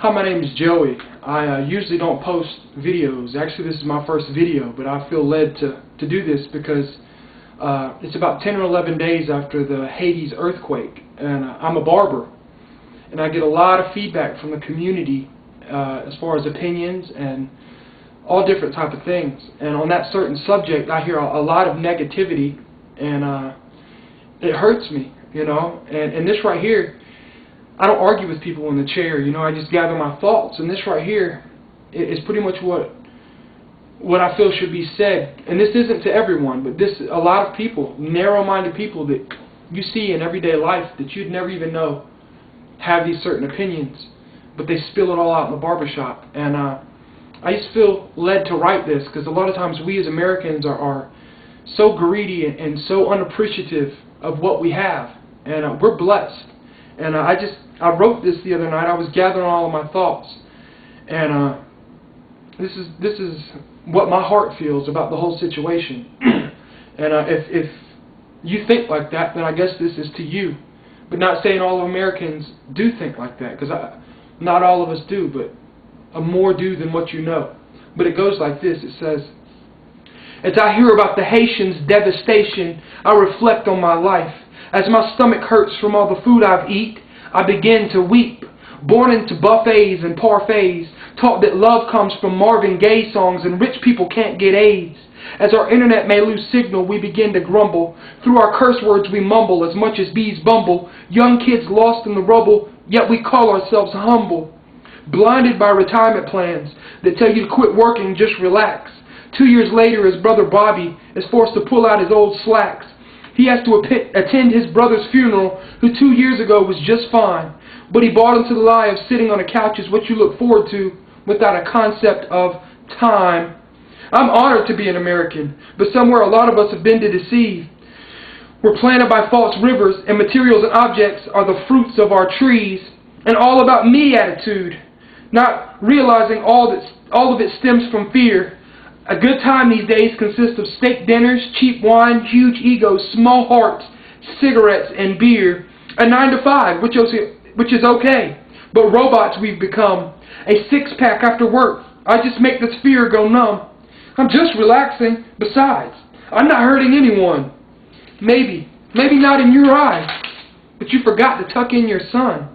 Hi, my name is Joey. I usually don't post videos. Actually, this is my first video, but I feel led to do this because it's about 10 or 11 days after the Haiti's earthquake, and I'm a barber, and I get a lot of feedback from the community as far as opinions and all different type of things. And on that certain subject, I hear a lot of negativity, and it hurts me, you know. And this right here, I don't argue with people in the chair, you know. I just gather my thoughts, and this right here is pretty much what I feel should be said. And this isn't to everyone, but a lot of people, narrow-minded people that you see in everyday life that you'd never even know have these certain opinions, but they spill it all out in the barbershop. And I just feel led to write this because a lot of times we as Americans are so greedy and so unappreciative of what we have, and we're blessed. And I wrote this the other night. I was gathering all of my thoughts, and this is what my heart feels about the whole situation. And if you think like that, then I guess this is to you. But not saying all Americans do think like that, because not all of us do, but more do than what you know. But it goes like this. It says, "As I hear about the Haitians' devastation, I reflect on my life. As my stomach hurts from all the food I've eaten, I begin to weep. Born into buffets and parfaits, taught that love comes from Marvin Gaye songs and rich people can't get AIDS. As our internet may lose signal, we begin to grumble. Through our curse words we mumble as much as bees bumble. Young kids lost in the rubble, yet we call ourselves humble. Blinded by retirement plans that tell you to quit working, just relax. 2 years later, his brother Bobby is forced to pull out his old slacks. He has to attend his brother's funeral, who 2 years ago was just fine. But he bought into the lie of sitting on a couch is what you look forward to without a concept of time. I'm honored to be an American, but somewhere a lot of us have been to deceive. We're planted by false rivers, and materials and objects are the fruits of our trees. An all about me attitude, not realizing all of it stems from fear. A good time these days consists of steak dinners, cheap wine, huge egos, small hearts, cigarettes, and beer. A 9 to 5, which is okay, but robots we've become. A six-pack after work. I just make this fear go numb. I'm just relaxing. Besides, I'm not hurting anyone. Maybe not in your eyes, but you forgot to tuck in your son.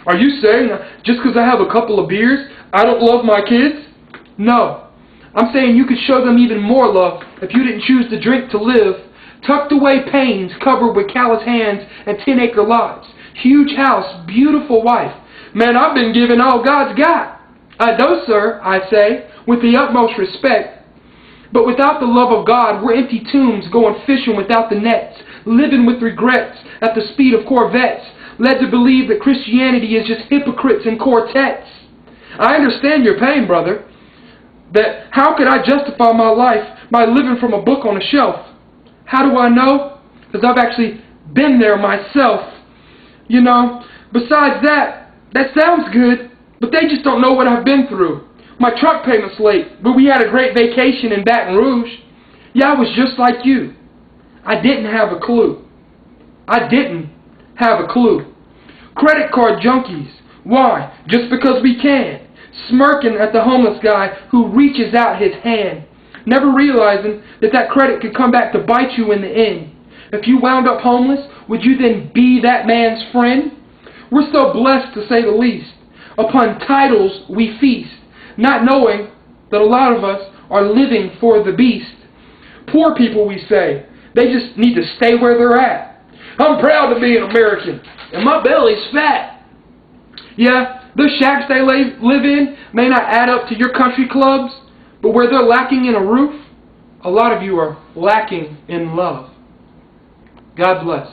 Are you saying just because I have a couple of beers, I don't love my kids? No. I'm saying you could show them even more love if you didn't choose to drink to live. Tucked away pains, covered with callous hands and 10-acre lots. Huge house, beautiful wife. Man, I've been given all God's got. I know, sir, I say, with the utmost respect. But without the love of God, we're empty tombs going fishing without the nets, living with regrets at the speed of Corvettes, led to believe that Christianity is just hypocrites and quartets. I understand your pain, brother. That how could I justify my life by living from a book on a shelf? How do I know? Because I've actually been there myself. You know, besides that sounds good, but they just don't know what I've been through. My truck payment's late, but we had a great vacation in Baton Rouge. Yeah, I was just like you. I didn't have a clue. I didn't have a clue. Credit card junkies. Why? Just because we can. Smirking at the homeless guy who reaches out his hand, never realizing that credit could come back to bite you in the end. If you wound up homeless, would you then be that man's friend? We're so blessed, to say the least. Upon titles we feast, not knowing that a lot of us are living for the beast. Poor people, we say, they just need to stay where they're at. I'm proud to be an American, and my belly's fat. Yeah, the shacks they live in may not add up to your country clubs, but where they're lacking in a roof, a lot of you are lacking in love. God bless.